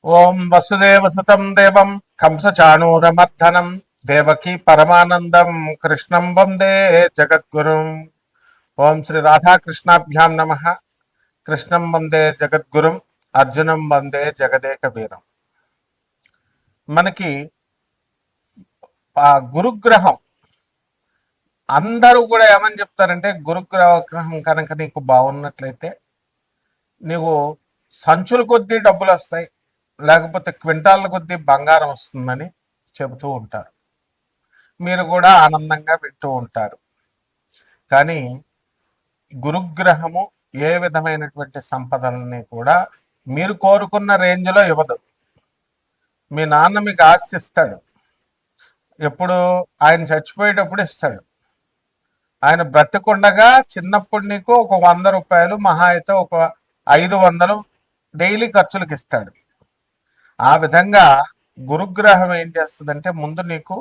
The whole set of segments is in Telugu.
ఓం వసుదేవసుతం దేవం కంసచాణూరమర్దనం దేవకీ పరమానందం కృష్ణం వందే జగద్గురుం. ఓం శ్రీ రాధాకృష్ణాభ్యాం నమ. కృష్ణం వందే జగద్గురుం, అర్జునం వందే జగదేక వీరం. మనకి ఆ గురుగ్రహం అందరూ కూడా ఏమని చెప్తారంటే, గురుగ్రహం కనుక నీకు బాగున్నట్లయితే నీవు సంచుల కొద్దీ డబ్బులు వస్తాయి, లేకపోతే క్వింటాళ్ళ కొద్దీ బంగారం వస్తుందని చెబుతూ ఉంటారు. మీరు కూడా ఆనందంగా వింటూ ఉంటారు. కానీ గురుగ్రహము ఏ విధమైనటువంటి సంపదలని కూడా మీరు కోరుకున్న రేంజ్లో ఇవ్వదు. మీ నాన్న మీకు ఆస్తి ఇస్తాడు, ఎప్పుడు ఆయన చచ్చిపోయేటప్పుడు ఇస్తాడు. ఆయన బ్రతికుండగా చిన్నప్పుడు నీకు ఒక 100 రూపాయలు, మహా అయితే ఒక 500 డైలీ ఖర్చులకు ఇస్తాడు. ఆ విధంగా గురుగ్రహం ఏం చేస్తుందంటే ముందు నీకు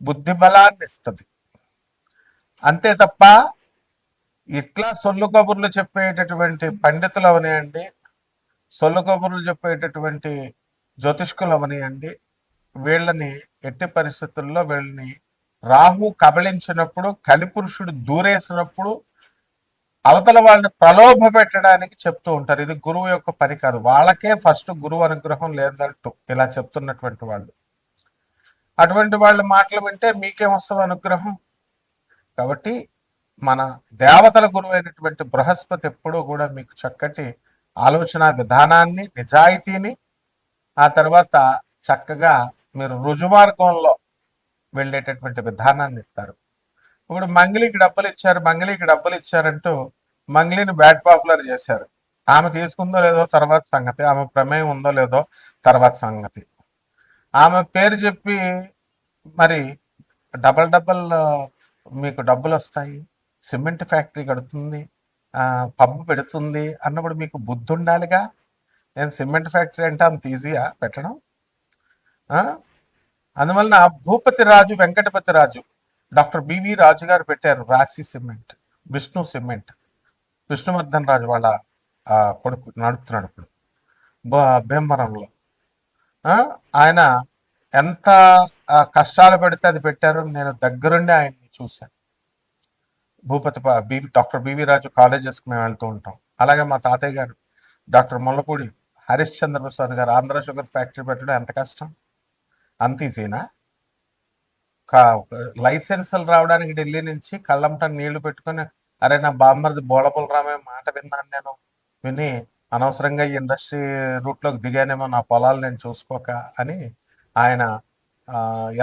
బుద్ధి బలాన్ని ఇస్తుంది, అంతే తప్ప ఇట్లా సొల్లు కబుర్లు చెప్పేటటువంటి పండితులు అవనియండి, సొల్లు కబుర్లు చెప్పేటటువంటి జ్యోతిష్కులు అవనియండి, వీళ్ళని ఎట్టి పరిస్థితుల్లో వీళ్ళని రాహు కబళించినప్పుడు, కలిపురుషుడు దూరేసినప్పుడు అవతల వాళ్ళని ప్రలోభ పెట్టడానికి చెప్తూ ఉంటారు. ఇది గురువు యొక్క పని కాదు. వాళ్ళకే ఫస్ట్ గురువు అనుగ్రహం లేదంటూ ఇలా చెప్తున్నటువంటి వాళ్ళు, అటువంటి వాళ్ళ మాటలు వింటే మీకేమొస్తుంది అనుగ్రహం? కాబట్టి మన దేవతల గురువు అయినటువంటి బృహస్పతి ఎప్పుడూ కూడా మీకు చక్కటి ఆలోచన విధానాన్ని, నిజాయితీని, ఆ తర్వాత చక్కగా మీరు రుజుమార్గంలో వెళ్ళేటటువంటి విధానాన్ని ఇస్తారు. ఇప్పుడు మంగిలికి డబ్బులు ఇచ్చారంటూ మంగిలిని బ్యాడ్ పాపులర్ చేశారు. ఆమె తీసుకుందో లేదో తర్వాత సంగతి, ఆమె ప్రమేయం ఉందో లేదో తర్వాత సంగతి. ఆమె పేరు చెప్పి మరి డబల్ మీకు డబ్బులు వస్తాయి, సిమెంట్ ఫ్యాక్టరీ కడుతుంది, పబ్బు పెడుతుంది అన్నప్పుడు మీకు బుద్ధి ఉండాలిగా. నేను సిమెంట్ ఫ్యాక్టరీ అంటే అంత ఈజీయా పెట్టడం? అందువలన భూపతి రాజు వెంకటపతి రాజు డాక్టర్ బివి రాజు గారు పెట్టారు రాశి సిమెంట్, విష్ణు సిమెంట్. విష్ణువర్ధన్ రాజు వాళ్ళ కొడుకు నడుపుతున్నాడు ఇప్పుడు భీమవరంలో. ఆయన ఎంత కష్టాలు పెడితే అది పెట్టారు. నేను దగ్గరుండి ఆయన్ని చూశాను. డాక్టర్ బివి రాజు కాలేజెస్కి మేము వెళ్తూ ఉంటాం. అలాగే మా తాతయ్య గారు డాక్టర్ ముల్లపూడి హరిశ్చంద్ర ప్రసాద్ గారు ఆంధ్ర షుగర్ ఫ్యాక్టరీ పెట్టడం ఎంత కష్టం? అంత ఈజీనా? లైసెన్సులు రావడానికి ఢిల్లీ నుంచి కళ్ళంట నీళ్లు పెట్టుకొని, అరే నా బామ్మది బోళపుల రామే మాట విన్నాను, నేను విని అనవసరంగా ఈ ఇండస్ట్రీ రూట్లోకి దిగానేమో, నా పొలాలు నేను చూసుకోక అని ఆయన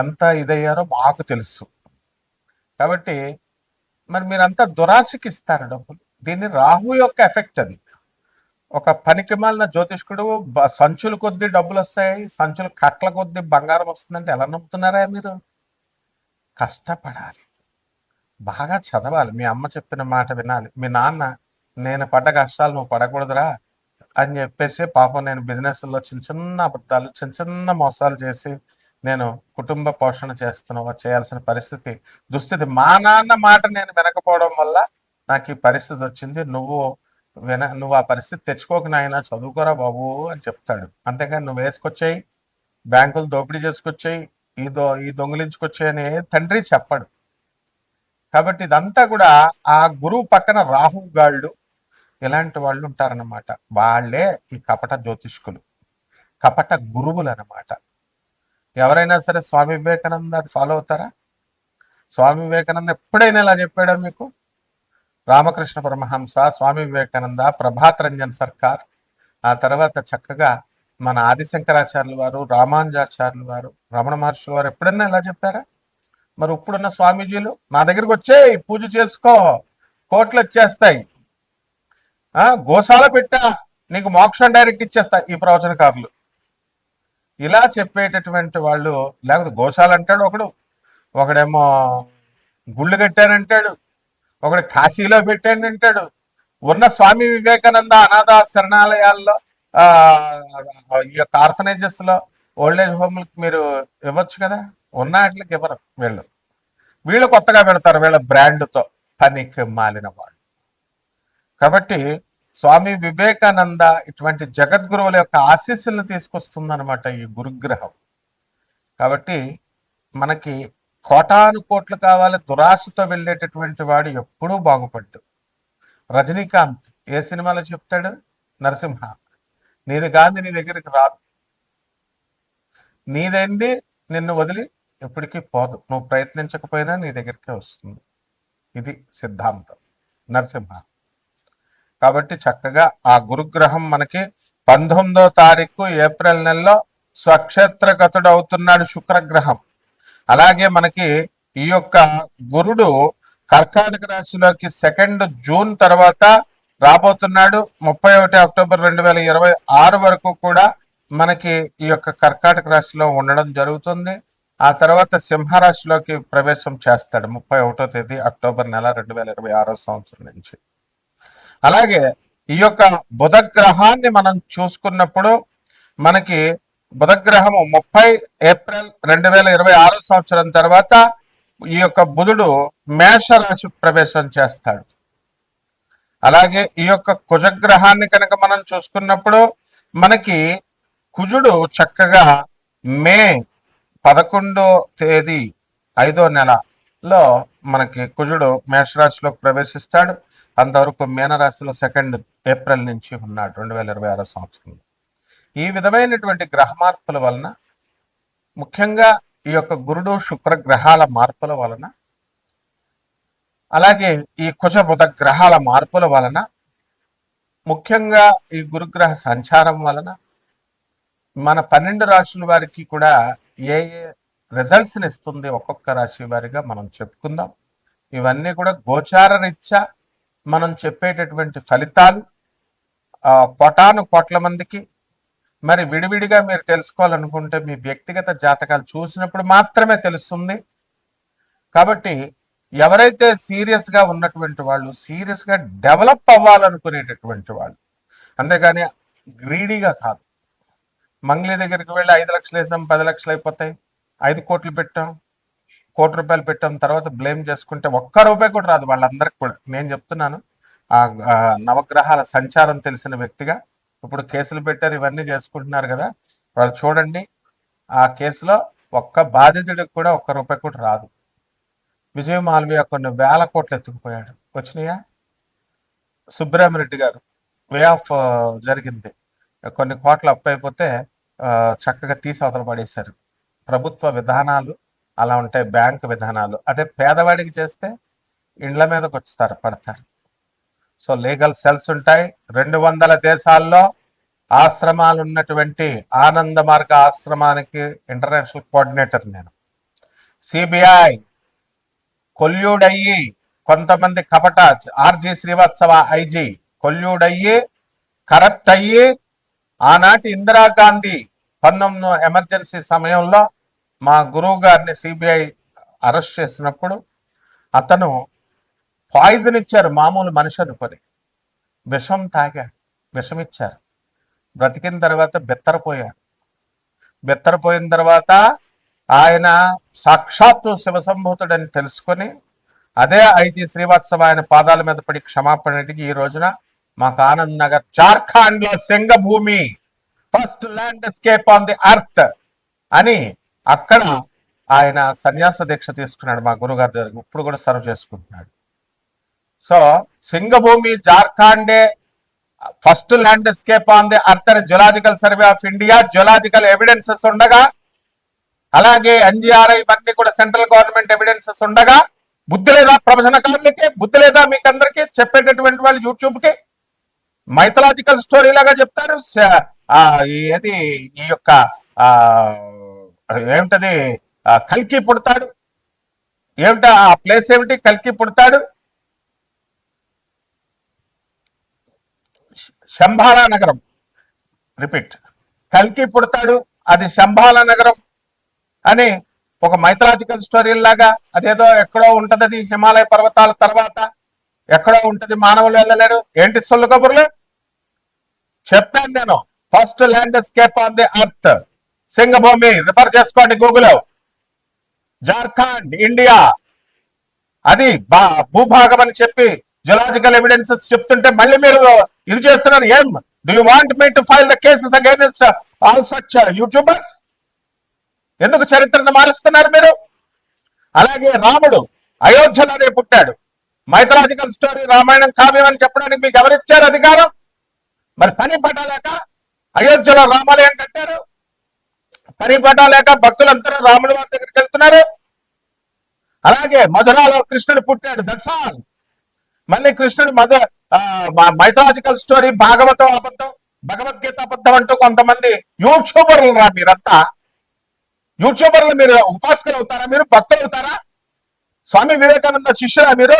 ఎంత ఇదయ్యారో మాకు తెలుసు. కాబట్టి మరి మీరంతా దురాశకి ఇస్తారు డబ్బులు. దీన్ని రాహు యొక్క ఎఫెక్ట్ అది. ఒక పనికి మాలిన జ్యోతిష్కుడు సంచుల కొద్దీ డబ్బులు వస్తాయి, సంచులు కట్ల కొద్దీ బంగారం వస్తుందంటే ఎలా నమ్ముతున్నారా మీరు? కష్టపడాలి, బాగా చదవాలి, మీ అమ్మ చెప్పిన మాట వినాలి. మీ నాన్న నేను పడ్డ కష్టాలు నువ్వు పడకూడదురా అని చెప్పేసి పాపం నేను బిజినెస్లో చిన్న చిన్న అబద్ధాలు, చిన్న చిన్న మోసాలు చేసి నేను కుటుంబ పోషణ చేయాల్సిన దుస్థితి. మా నాన్న మాట నేను వినకపోవడం వల్ల నాకు ఈ పరిస్థితి వచ్చింది. నువ్వు ఆ పరిస్థితి తెచ్చుకోక నాయన, చదువుకోరా బాబు అని చెప్తాడు. అంతేగాని నువ్వు వేసుకొచ్చాయి, బ్యాంకులు దోపిడీ చేసుకొచ్చాయి, ఈ దొంగిలించుకొచ్చాయి అని తండ్రి చెప్పడు. కాబట్టి ఇదంతా కూడా ఆ గురువు పక్కన రాహు గాళ్ళు ఇలాంటి వాళ్ళు ఉంటారన్నమాట. వాళ్ళే ఈ కపట జ్యోతిష్కులు, కపట గురువులు అన్నమాట. ఎవరైనా సరే స్వామి వివేకానంద అది ఫాలో అవుతారా? స్వామి వివేకానంద ఎప్పుడైనా ఇలా చెప్పాడా మీకు? రామకృష్ణ పరమహంస, స్వామి వివేకానంద, ప్రభాత్ రంజన్ సర్కార్, ఆ తర్వాత చక్కగా మన ఆదిశంకరాచార్యుల వారు, రామానుజాచార్యుల వారు, రమణ మహర్షుల వారు ఎప్పుడన్నా ఇలా చెప్పారా? మరి ఇప్పుడున్న స్వామీజీలు నా దగ్గరికి వచ్చేయి, పూజ చేసుకో, కోట్లు వచ్చేస్తాయి, గోశాల పెట్టా, నీకు మోక్షం డైరెక్ట్ ఇచ్చేస్తా, ఈ ప్రవచనకారులు ఇలా చెప్పేటటువంటి వాళ్ళు. లేకపోతే గోశాల అంటాడు ఒకడేమో గుళ్ళు కట్టానంటాడు, ఒకడు కాశీలో పెట్టానంటాడు. ఉన్న స్వామి వివేకానంద అనాథ శరణాలయాల్లో, ఈ యొక్క ఆర్ఫనేజెస్ లో, ఓల్డేజ్ హోమ్లకి మీరు ఇవ్వచ్చు కదా. ఉన్న వాటికి ఇవ్వరు వీళ్ళు కొత్తగా పెడతారు వీళ్ళ బ్రాండ్తో, పనికి మాలిన వాళ్ళు. కాబట్టి స్వామి వివేకానంద ఇటువంటి జగద్గురువుల యొక్క ఆశీస్సులను తీసుకొస్తుందన్నమాట ఈ గురుగ్రహం. కాబట్టి మనకి కోటాను కోట్లు కావాలి, దురాశతో వెళ్ళేటటువంటి వాడు ఎప్పుడూ బాగుపడ్డు. రజనీకాంత్ ఏ సినిమాలో చెప్తాడు? నరసింహ, నీది గాంధీ నీ దగ్గరికి రాదు, నీదైంది నిన్ను వదిలి ఎప్పటికీ పోదు, నువ్వు ప్రయత్నించకపోయినా నీ దగ్గరికి వస్తుంది. ఇది సిద్ధాంతం నరసింహ. కాబట్టి చక్కగా ఆ గురుగ్రహం మనకి 19వ తారీఖు ఏప్రిల్ నెలలో స్వక్షేత్రగతుడు అవుతున్నాడు శుక్రగ్రహం. అలాగే మనకి ఈ యొక్క గురుడు కర్కాటక రాశిలోకి 2 జూన్ తర్వాత రాబోతున్నాడు. 31 అక్టోబర్ 2026 వరకు కూడా మనకి ఈ యొక్క కర్కాటక రాశిలో ఉండడం జరుగుతుంది. ఆ తర్వాత సింహరాశిలోకి ప్రవేశం చేస్తాడు 31వ తేదీ అక్టోబర్ నెల 2026 సంవత్సరం నుంచి. అలాగే ఈ యొక్క బుధగ్రహాన్ని మనం చూసుకున్నప్పుడు మనకి బుధగ్రహము 30 ఏప్రిల్ 2026 సంవత్సరం తర్వాత ఈ యొక్క బుధుడు మేషరాశి ప్రవేశం చేస్తాడు. అలాగే ఈ యొక్క కుజగ్రహాన్ని కనుక మనం చూసుకున్నప్పుడు మనకి కుజుడు చక్కగా మే 11వ తేదీ 5వ నెలలో మనకి కుజుడు మేషరాశిలో ప్రవేశిస్తాడు. అంతవరకు మీనరాశిలో 2 ఏప్రిల్ నుంచి ఉన్నాడు 2026 సంవత్సరంలో. ఈ విధమైనటువంటి గ్రహ మార్పుల వలన, ముఖ్యంగా ఈ యొక్క గురుడు శుక్ర గ్రహాల మార్పుల వలన, అలాగే ఈ కుజ బుధ గ్రహాల మార్పుల వలన, ముఖ్యంగా ఈ గురుగ్రహ సంచారం వలన మన 12 రాశుల వారికి కూడా ఏ ఏ రిజల్ట్స్ని ఇస్తుంది ఒక్కొక్క రాశి వారిగా మనం చెప్పుకుందాం. ఇవన్నీ కూడా గోచార రీత్యా మనం చెప్పేటటువంటి ఫలితాలు కోటాను కోట్ల మందికి. మరి విడివిడిగా మీరు తెలుసుకోవాలనుకుంటే మీ వ్యక్తిగత జాతకాలు చూసినప్పుడు మాత్రమే తెలుస్తుంది. కాబట్టి ఎవరైతే సీరియస్గా ఉన్నటువంటి వాళ్ళు, సీరియస్గా డెవలప్ అవ్వాలనుకునేటటువంటి వాళ్ళు, అంతేగాని గ్రీడీగా కాదు. మంగ్లీ దగ్గరికి వెళ్ళి 5 లక్షలు వేసాం 10 లక్షలు అయిపోతాయి, 5 కోట్లు పెట్టాం, కోటి రూపాయలు పెట్టాం, తర్వాత బ్లేమ్ చేసుకుంటే ఒక్క రూపాయి కూడా రాదు వాళ్ళందరికి కూడా. నేను చెప్తున్నాను ఆ నవగ్రహాల సంచారం తెలిసిన వ్యక్తిగా. ఇప్పుడు కేసులు పెట్టారు, ఇవన్నీ చేసుకుంటున్నారు కదా, వాళ్ళు చూడండి ఆ కేసులో ఒక్క బాధితుడికి కూడా ఒక్క రూపాయి కూడా రాదు. విజయ్ మాల్వియా కొన్ని వేల కోట్లు ఎత్తుకుపోయాడు, వచ్చినాయా? సుబ్రహ్మరెడ్డి గారు వే ఆఫ్ జరిగింది, కొన్ని కోట్లు అప్పు అయిపోతే చక్కగా తీసి అవతల పడేశారు. ప్రభుత్వ విధానాలు అలా ఉంటాయి, బ్యాంకు విధానాలు. అదే పేదవాడికి చేస్తే ఇండ్ల మీదకి వస్తారు, పడతారు. సో లీగల్ సెల్స్ ఉంటాయి. 200 దేశాల్లో ఆశ్రమాలు ఉన్నటువంటి ఆనంద మార్గ ఆశ్రమానికి ఇంటర్నేషనల్ కోఆర్డినేటర్ నేను. సిబిఐ కొల్యూడ్ అయ్యి కొంతమంది కపట ఆర్జీ శ్రీవాత్సవ ఐజీ కొల్యూడ్ అయ్యి కరప్ట్ అయ్యి ఆనాటి ఇందిరాగాంధీ 19 ఎమర్జెన్సీ సమయంలో మా గురువు గారిని సిబిఐ అరెస్ట్ చేసినప్పుడు అతను పాయిజన్ ఇచ్చారు, మామూలు మనిషి అనుకొని విషం తాగాడు, విషం ఇచ్చారు. బ్రతికిన తర్వాత బెత్తరపోయాడు. బెత్తరపోయిన తర్వాత ఆయన సాక్షాత్తు శివసంభూతుడని తెలుసుకొని అదే ఐజీ శ్రీవాత్సవ ఆయన పాదాల మీద పడి క్షమాపణ అడిగి ఈ రోజున మాకు ఆనంద్ నగర్ జార్ఖండ్ లో Singhbhum first landscape on the earth అని అక్కడ ఆయన సన్యాస దీక్ష తీసుకున్నాడు మా గురుగారి దగ్గర. ఇప్పుడు కూడా సర్వ్ చేసుకుంటున్నాడు. సో సింగభూమి జార్ఖండే first landscape on the earth అని geological survey of India geological evidences ఉండగా, అలాగే ఎన్జిఆర్ఐ ఇవన్నీ కూడా సెంట్రల్ గవర్నమెంట్ ఎవిడెన్సెస్ ఉండగా బుద్ధి లేదా ప్రవచనకారులకి? బుద్ధి లేదా మీకందరికీ చెప్పేటటువంటి వాళ్ళు యూట్యూబ్కి మైథలాజికల్ స్టోరీ లాగా చెప్తారు. ఏది ఈ యొక్క ఏమిటది కల్కి పుడతాడు, ఏమిటా ఆ ప్లేస్ ఏమిటి? కల్కి పుడతాడు శంబాలా నగరం. రిపీట్, కల్కి పుడతాడు, అది శంబాలా నగరం అని ఒక మైథలాజికల్ స్టోరీ లాగా. అదేదో ఎక్కడో ఉంటది, అది హిమాలయ పర్వతాల తర్వాత ఎక్కడో ఉంటది, మానవులు వెళ్ళలేరు. ఏంటి సొల్లు కబుర్లు చెప్పాను నేను. First landscape on the earth Singhbhum, refer చేసుకోండి గూగుల్. జార్ఖండ్ ఇండియా, అది భూభాగం అని చెప్పి జియోలాజికల్ ఎవిడెన్సెస్ చెప్తుంటే మళ్ళీ మీరు ఇది చేస్తున్నారు. ఏం do you want me to file the cases against all such YouTubers? ఎందుకు చరిత్రను మారుస్తున్నారు మీరు? అలాగే రాముడు అయోధ్యలోనే పుట్టాడు. మైథలాజికల్ స్టోరీ రామాయణం కావ్యం అని చెప్పడానికి మీకు ఎవరిచ్చారు అధికారం? మరి పని పట్టలేక అయోధ్యలో రామాలయం కట్టారు. పని పట్టలేక భక్తులందరూ రాముడి వారి దగ్గరికి వెళ్తున్నారు. అలాగే మధురాలో కృష్ణుడు పుట్టాడు. దట్సాల్. మళ్ళీ కృష్ణుడు మైథలాజికల్ స్టోరీ భాగవతం అబద్ధం, భగవద్గీత అబద్ధం అంటూ కొంతమంది యూట్యూబర్లు రా మీరంతా. యూట్యూబర్లు మీరు ఉపాసకులు అవుతారా? మీరు భక్తులు అవుతారా? స్వామి వివేకానంద శిష్యురా మీరు?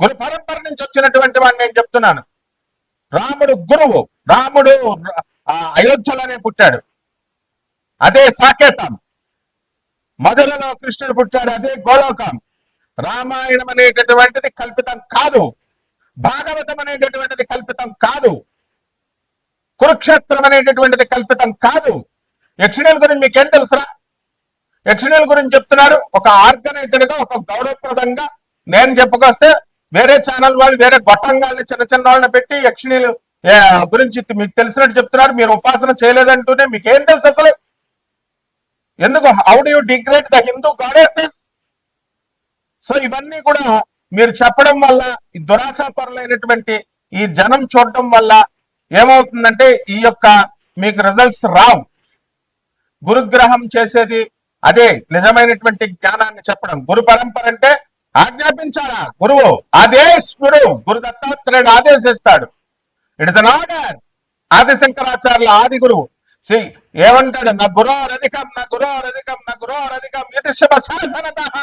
గురు పరంపర నుంచి వచ్చినటువంటి వాడిని నేను చెప్తున్నాను. రాముడు గురువు. రాముడు అయోధ్యలోనే పుట్టాడు, అదే సాకేతం. మధురలో కృష్ణుడు పుట్టాడు, అదే గోలోకం. రామాయణం అనేటటువంటిది కల్పితం కాదు. భాగవతం అనేటటువంటిది కల్పితం కాదు. కురుక్షేత్రం అనేటటువంటిది కల్పితం కాదు. యక్షిణీల గురించి మీకేం తెలుసురా? యక్షిణీల గురించి చెప్తున్నారు ఒక ఆర్గనైజ్డ్ గా, ఒక గౌరవప్రదంగా. నేను చెప్పుకొస్తే వేరే ఛానల్ వాళ్ళు వేరే గొట్టంగాల్ని చిన్న చిన్న వాళ్ళని పెట్టి యక్షిణీలు గురించి మీకు తెలిసినట్టు చెప్తున్నారు. మీరు ఉపాసన చేయలేదంటూనే మీకేం తెలుసు అసలు? ఎందుకు? How do you degrade the Hindu goddesses? So ఇవన్నీ కూడా మీరు చెప్పడం వల్ల, ఈ దురాశాపరులైనటువంటి ఈ జనం చూడటం వల్ల ఏమవుతుందంటే ఈ యొక్క మీకు రిజల్ట్స్ రావు. గురుగ్రహం చేసేది అదే నిజమైనటువంటి జ్ఞానాన్ని చెప్పడం. గురు పరంపర అంటే ఆజ్ఞాపించాలా? గురువు ఆదేశుడు, గురు దత్తాత్రేయుడు ఆదేశిస్తాడు. It is an order. ఆదిశంకరాచార్యుల ఆది గురువు శ్రీ ఏమంటాడు? నా గురోరధికం, నా గురోరధికం, నా గురోరధికం ఇది శివ శాసనతః.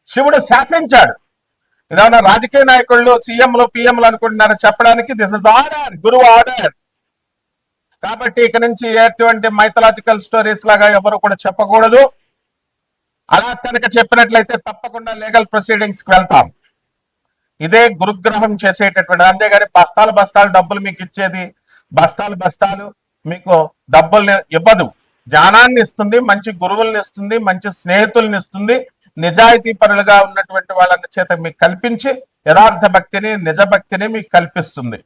శివుడు శాసించాడు. ఇదేమన్నా రాజకీయ నాయకుళ్ళు సీఎంలు పిఎంలు అనుకుంటున్నారు చెప్పడానికి. దిస్ ఇస్ ఆర్డర్, గురువు ఆర్డర్. కాబట్టి ఇక నుంచి ఎటువంటి మైథలాజికల్ స్టోరీస్ లాగా ఎవరు కూడా చెప్పకూడదు. అలా కనుక చెప్పినట్లయితే తప్పకుండా లీగల్ ప్రొసీడింగ్స్ కి వెళ్తాం. ఇదే గురుగ్రహం చేసేటటువంటి. అంతేగాని బస్తాలు బస్తాలు డబ్బులు మీకు ఇచ్చేది, బస్తాలు బస్తాలు మీకు డబ్బుల్ని ఇవ్వదు. జ్ఞానాన్ని ఇస్తుంది, మంచి గురువుల్ని ఇస్తుంది, మంచి స్నేహితుల్ని ఇస్తుంది, నిజాయితీ పరులుగా ఉన్నటువంటి వాళ్ళ చేత మీకు కల్పించి యథార్థ భక్తిని, నిజ భక్తిని మీకు కల్పిస్తుంది.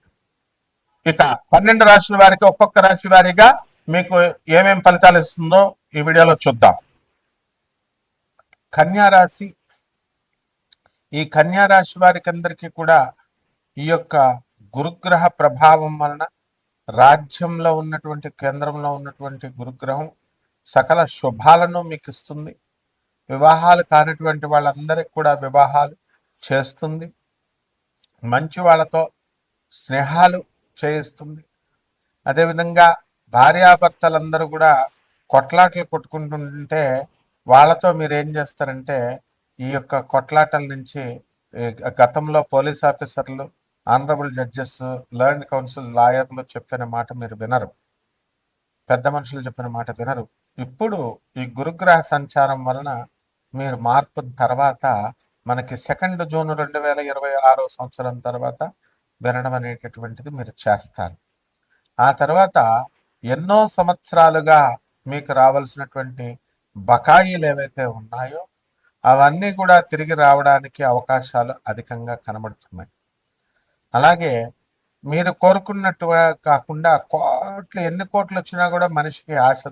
ఇక 12 రాశుల వారికి ఒక్కొక్క రాశి వారిగా మీకు ఏమేం ఫలితాలు ఇస్తుందో ఈ వీడియోలో చూద్దాం. కన్యా రాశి. ఈ కన్యా రాశి వారికి అందరికీ కూడా ఈ యొక్క గురుగ్రహ ప్రభావం వలన రాజ్యంలో ఉన్నటువంటి, కేంద్రంలో ఉన్నటువంటి గురుగ్రహం సకల శుభాలను మీకు ఇస్తుంది. వివాహాలు కానటువంటి వాళ్ళందరికీ కూడా వివాహాలు చేస్తుంది. మంచి వాళ్ళతో స్నేహాలు చేయిస్తుంది. అదేవిధంగా భార్యాభర్తలందరూ కూడా కొట్లాటలు కొట్టుకుంటుంటే వాళ్ళతో మీరు ఏం చేస్తారంటే ఈ యొక్క కొట్లాటల నుంచి గతంలో పోలీస్ ఆఫీసర్లు, ఆనరబుల్ జడ్జెస్, లర్న్డ్ కౌన్సిల్ లాయర్లు చెప్పిన మాట మీరు వినరు. పెద్ద మనుషులు చెప్పిన మాట వినరు. ఇప్పుడు ఈ గురుగ్రహ సంచారం వలన మీరు మార్పు తర్వాత మనకి 2 జూన్ 2026 సంవత్సరం తర్వాత వినడం అనేటటువంటిది మీరు చేస్తారు. ఆ తర్వాత ఎన్నో సంవత్సరాలుగా మీకు రావాల్సినటువంటి బకాయిలు ఏవైతే ఉన్నాయో అవన్నీ కూడా తిరిగి రావడానికి అవకాశాలు అధికంగా కనబడుతున్నాయి. అలాగే మీరు కోరుకున్నట్టుగా కాకుండా ఎన్ని కోట్లు వచ్చినా కూడా మనిషికి ఆశ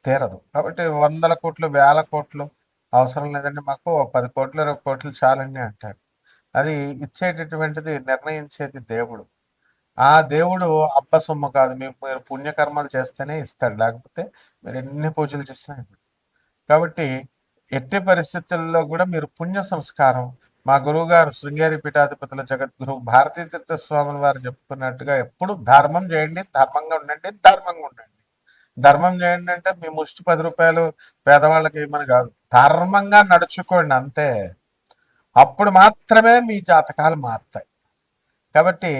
తీరదు. కాబట్టి 100 కోట్లు, 1000 కోట్లు అవసరం లేదండి, మాకు 10 కోట్లు 20 కోట్లు చాలండి అంటారు. అది ఇచ్చేటటువంటిది, నిర్ణయించేది దేవుడు. ఆ దేవుడు అబ్బ సొమ్ము కాదు. మీరు పుణ్యకర్మలు చేస్తేనే ఇస్తాడు, లేకపోతే మీరు ఎన్ని పూజలు చేసినా. కాబట్టి ఎట్టి పరిస్థితుల్లో కూడా మీరు పుణ్య సంస్కారం, మా గురువు గారు శృంగేరి పీఠాధిపతుల జగద్గురు భారతీ తీర్థ స్వాముల వారు చెప్పుకున్నట్టుగా ఎప్పుడు ధర్మం చేయండి, ధర్మంగా ఉండండి, ధర్మంగా ఉండండి. ధర్మం చేయండి అంటే మీ ముష్టి 10 రూపాయలు పేదవాళ్ళకి ఏమని కాదు, ధర్మంగా నడుచుకోండి అంతే. అప్పుడు మాత్రమే మీ జాతకాలు మారుతాయి. కాబట్టి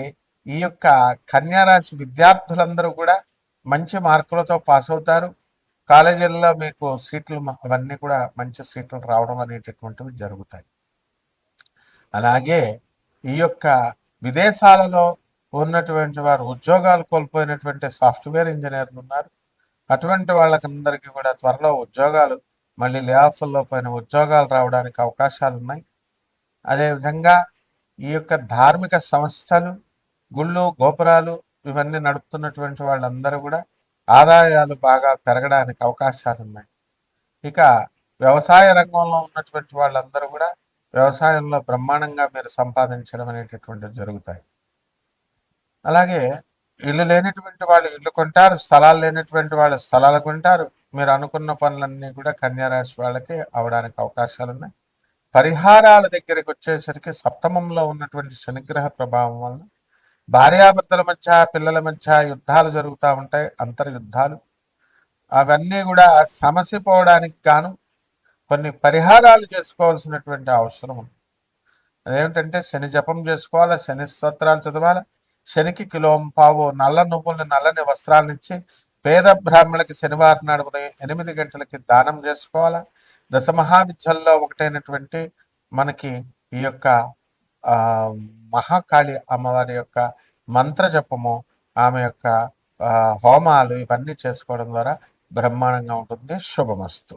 ఈ యొక్క కన్యారాశి విద్యార్థులందరూ కూడా మంచి మార్కులతో పాస్ అవుతారు. కాలేజీల్లో మీకు సీట్లు అవన్నీ కూడా మంచి సీట్లు రావడం అనేటటువంటివి జరుగుతాయి. అలాగే ఈ యొక్క విదేశాలలో ఉన్నటువంటి వారు, ఉద్యోగాలు కోల్పోయినటువంటి సాఫ్ట్వేర్ ఇంజనీర్లు ఉన్నారు. అటువంటి వాళ్ళకందరికీ కూడా త్వరలో ఉద్యోగాలు, మళ్ళీ లే ఆఫ్ల్లో పోయిన ఉద్యోగాలు రావడానికి అవకాశాలు ఉన్నాయి. అదేవిధంగా ఈ యొక్క ధార్మిక సంస్థలు, గుళ్ళు, గోపురాలు ఇవన్నీ నడుపుతున్నటువంటి వాళ్ళందరూ కూడా ఆదాయాలు బాగా పెరగడానికి అవకాశాలు ఉన్నాయి. ఇక వ్యవసాయ రంగంలో ఉన్నటువంటి వాళ్ళందరూ కూడా వ్యవసాయంలో బ్రహ్మాండంగా మీరు సంపాదించడం అనేటటువంటివి జరుగుతాయి. అలాగే ఇల్లు లేనటువంటి వాళ్ళు ఇల్లు కొంటారు, స్థలాలు లేనటువంటి వాళ్ళు స్థలాలు కొంటారు. మీరు అనుకున్న పనులన్నీ కూడా కన్యా రాశి వాళ్ళకి అవడానికి అవకాశాలు ఉన్నాయి. పరిహారాల దగ్గరికి వచ్చేసరికి సప్తమంలో ఉన్నటువంటి శనిగ్రహ ప్రభావం వలన భార్యాభర్తల మధ్య, పిల్లల మధ్య యుద్ధాలు జరుగుతూ ఉంటాయి, అంతర్యుద్ధాలు. అవన్నీ కూడా సమసిపోవడానికి గాను కొన్ని పరిహారాలు చేసుకోవాల్సినటువంటి అవసరం ఉంది. అదేమిటంటే శని జపం చేసుకోవాలి, శని స్తోత్రాలు చదవాలి, శనికి కిలోంపావు నల్ల నువ్వుల్ని, నల్లని వస్త్రాలనిచ్చి పేద బ్రాహ్మణులకి శనివారం నాడు ఉదయం 8 గంటలకి దానం చేసుకోవాలి. దశమహావిద్యల్లో ఒకటైనటువంటి మనకి ఈ యొక్క ఆ మహాకాళి అమ్మవారి యొక్క మంత్ర జపము, ఆమె యొక్క హోమాలు ఇవన్నీ చేసుకోవడం ద్వారా బ్రహ్మాండంగా ఉంటుంది. శుభమస్తు.